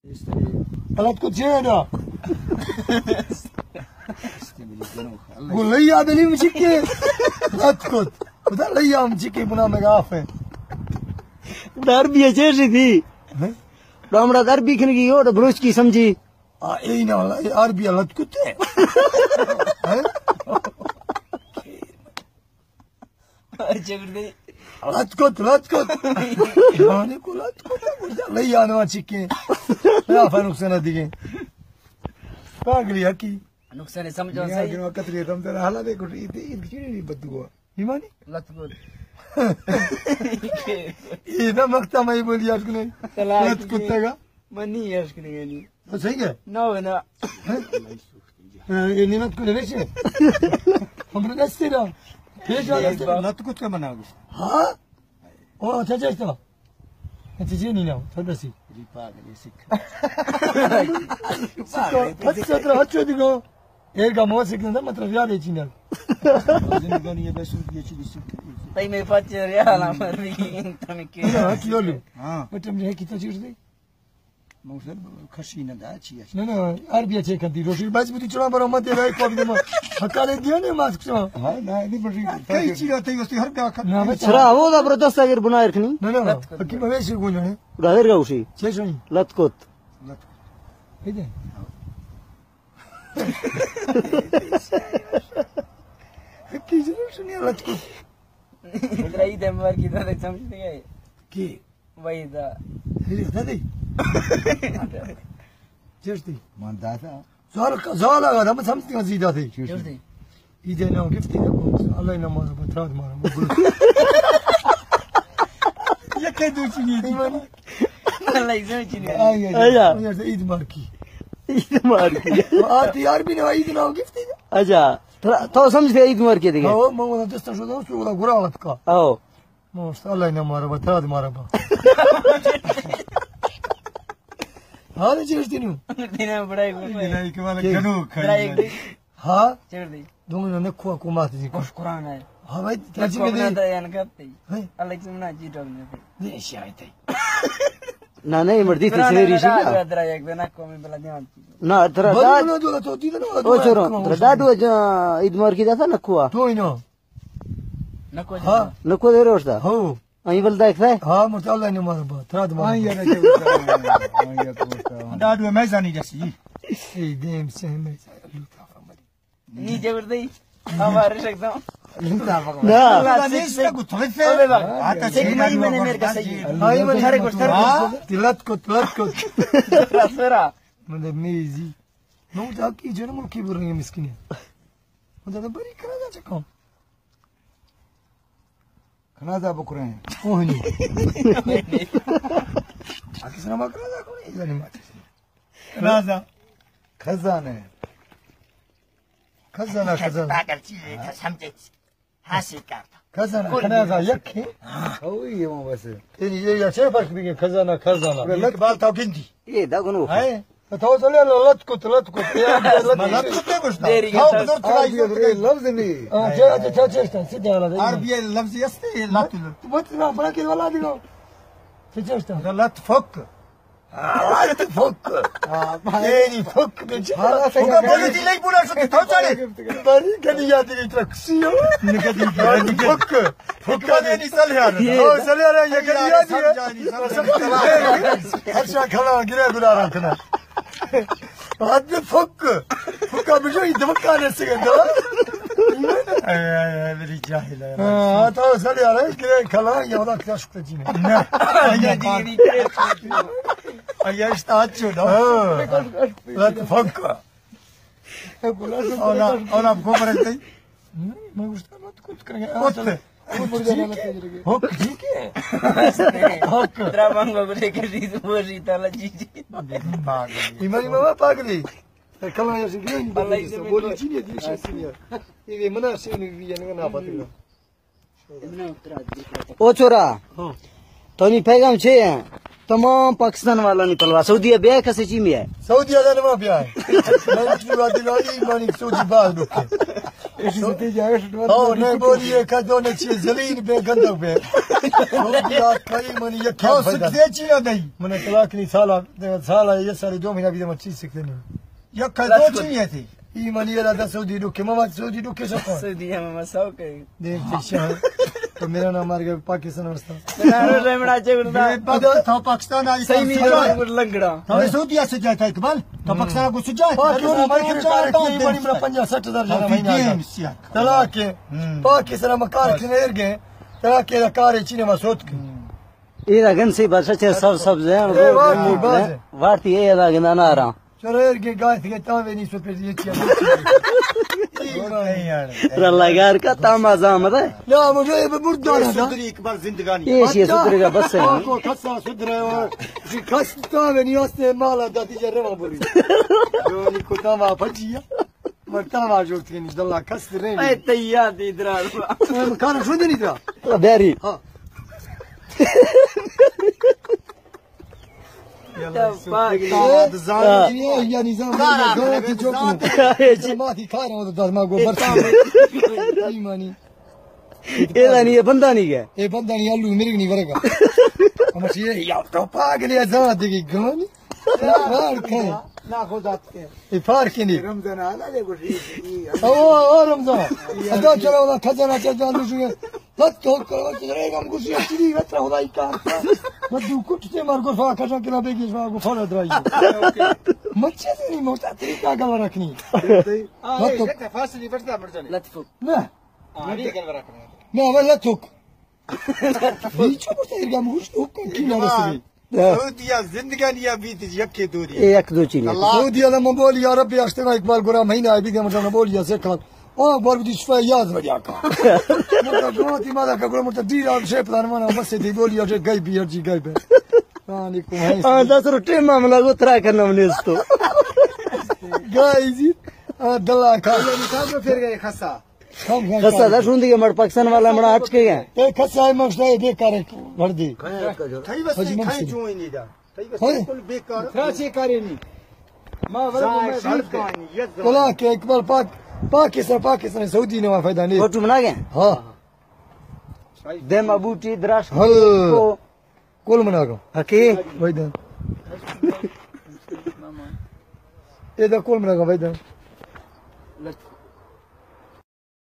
غلط كنت هنا قول لي يا دليل مشيكي غلط كنت بدا لي يا مشيكي بنا مغافه डर भी अच्छे से थी तो हमरा डर भी खन गई और ब्रोच की समझी اي ना عربي غلط كنت غلط كنت يعني غلط كنت بدا لي انا مشيكي يا فانوس سنه دي पागली हकी नुकसान समझो सही सही ये कतरी तुम तेरा हाल देखो इनकी नहीं बदगो हिमानी लत को ये ना मक्ता मैं बोली आज नहीं लत कुत्ते का मनी यश करेंगे नहीं तो सही है नो ना ये निमत को ले से हमने नस्ते ना फिर लत कुत्ते बनाओगे हां ओ अच्छा अच्छा अच्छा जी नहीं ना थोड़ा सी पागल सिख अच्छा तो अच्छा दिखो एक का मोह सीखने मतलब याद है चीना जिंदगी ये बस ये चीज तई में पच रियाला मर भी तुम के हां किलो लो हां मतलब ये कितना चीज दे मौसम खशी न दा छी ना ना अरबी अच्छे खाती रोटी बाज भी चुना पर मत दे को भी हकाले दियो ने मास्क से हां ना नहीं बड़ी कई चीज होती है हर का ना छरा वो जबरदस्त अगर बनाए रखनी ना ना कि मैं वैसे को नहीं राहर गाउशी छे सुनी लतकोत इधर की जरूर सुनिए लतकोत रही दे मर की तो समझ नहीं गए की वही था ये दादी जस्ती मन दादा زال اگر هم سمتی از ایده تی جوردی ایده نه گفتی نه الله نماز بتراد مارم یک دو چینی دیوانی الله يزوج چینی ایا اید مارکی آتی یار بینه اید نه گفتی अच्छा तो समझते ईद मर के देखे ها ما ولا دست شده است ولا گرالت کا आओ ماست الله نماز بتراد مارم हाँ चेष्टी नु दिना बड़ा नहीं के वाला गनो खाई हाँ चढ़ दी दोनों ने खुआ कुमाते जी कुछ कुरान है हाँ भाई क्या जी चीज़ में दे यान करते है अलग से ना जी डॉग ने नहीं शायद है ना नहीं मर्दी थी सेरी सी ना दरा एक दिन को में बला ध्यान ना तेरा बड़ा ना जो तो तीन ना ओ छोरो तेरा दादू ईद मर की था नकुआ तो ही ना नको हाँ नको दे रोस्ता हो अहीं बल देख है हाँ मुझे अल्लाह ने मारा बात रात हां मारा ये ना दादू मैं जानी जैसी ए देम से मैं लूटा फरमाली नी जबर दई हमारे सकता लूटा फरमाली ना नहीं इसका कुछ थोड़े से अबे बात आता से मई मैंने मेरे का सही हाय मैं सारे कुछ तिलत को सरा मतलब मेजी नौ जाकी जन्म की बुरंगे मिस्किन है मतलब बड़ी करा जा चका खनाजा बकरे हैं ओह नहीं आके सना करा जा कौन है जानी माते खनाजा खजाने खजाना खजाना पागल चीज समझे हासिल करता खजाना खजाना यखे ओ ये वो बस ये या छे फर्क भी खजाना खजाना लक बाल ताव किंदी ये दागनो है तो चले लत को लत कुत्ते कुछ ना देरी हां का बदर थोड़ा ये लफ्ज नहीं अच्छा अच्छा अच्छा सीधा वाला عربي اللفظ يستي لط مت لا براك ولا دينو تجرت لط فك عارف فك يعني فك هذا بقول لك بولا شو توصل بري كدي ياتي تركسيو نكدي فك فك هذا نسال هذا هو سلي على يا كدي ياتي هرشا خلا غير غرا كنا هذا فك فك بجو يدفك على السجن بري جاهل اه تو سلي على كده خلا يا ولا كاش كتجينا يا اشتاچو ده لا تفك انا بكبرتي ما gusta ما تكون كده قلت هوك ठीक है هوك Trabango করে que rid morita la chichi. Imani mama pagli. Kala ya sigrin boli chini di shasiya. Ye mana sini vi yana na patila. ओ छोरा तो नहीं पैगाम छे तमाम पाकिस्तान वाला निकलवा सऊदी अरबिया कैसे ची में है Saudi Arabia ma piace. Ma ci va di là, ma ni Saudi va dopo. इसी जाएगा शटवा ओ नहीं बोलिए का दोनों चीज जमीन पे गंदक पे सऊदीया कई मनी ये क्या सीखते चीज नहीं मैंने तलाक नहीं साला ये सारे 2 महीना भी चीज सीखते नहीं ये का दो चीज थी ई मनी वाला दा सऊदी रुके मामा सऊदी रुके सब सऊदीया में मसाओ के देख चिशा तो मेरा नाम मार गया पाकिस्तान वास्ता नारो रेमड़ा चेगुड़ा पता था पाकिस्तान आई सही में लंगड़ा हमें सऊदीया से जाता इकबाल तो पाकिस्तान को सुझा पाकिस्तान में बड़ी बड़ा 50-60 हजार महीना तलाक के पाकिस्तान में कार खनेर गए तलाक के कार चीने में सोत के ये लगन से बरसा छे सब है वार्ती ये लगन ना रहा चलो यार के गाय के तावे नहीं सो पे ये किया नहीं यार रल्लागार का तमाजा मत है ना मुझे ये मुर्दा था सुधरी इकबाल जिंदगानी ये सुधरेगा बस है को खसा सुधरे और खस्ता में नहीं आस्ते माला दादी जरे मा बोली जो नि को तमा फजिया मरता मा जो थी नहीं दल्ला खस रे ए तैयार दी दरा मैं खाना सुन नहीं था बेरी हां या निजाम गाती जो माथी खा रहा हूं तो 10 मा गोबर नहीं मानी ये नहीं ये बंदा नहीं है ये बंदा नहीं आलू मेरे नहीं वरेगा हम ये या तो पागल जा देगी गानी बाहर खाए ना खुदा के ये फार के नहीं रमजान आला देखो ओ रमजान अदा चलो ना खजाना चल जालू जुए लत तो करो चलेगा हम गुस्सा चिड़ी रत्रा होदाई का मधु कुछ से मार को फा खजा के ना बेगी को फॉलो दराई मच्छे से नहीं मोटा तरीका गल रखनी हां तो फासली बरता मर जाने लतफुक ना नहीं गल रखना ना वला तुक बीचो को तेरे गम गुस तो की ना रसली सऊदीया जिंदगानी बीत यके दूरी एक दो चीज सऊदीया ला बोल या रब्बी अश्तगा इकबाल गुरा महीना भी मतलब बोल या से खान ओ बार भी शफा याद बढ़िया का मतलब बहुत ही मादा का गुरा मतलब दी और शेप लान माना बस दी बोल या गई भी अर्जी गई बे हां निको है हां 10 रुपए मामला को तरा करना हमने इसको गाइस दल्ला का निकाल फिर गए खसा खसा दा सुन दिए मर पाकिस्तान वाला मरा हट के गया ते खसा है मकसद बेकार भर दी थई बस खाई जो ही नहीं दा थई बस बिल्कुल बेकार थ्रासी करे नहीं मां वरक में बोला के इकबाल पाकिस्तान सऊदी ने फायदा नहीं फोटो बना गया हां दे मबूटी द्रास हल कोल मना को हकी वैदा ये दा कोल मना को वैदा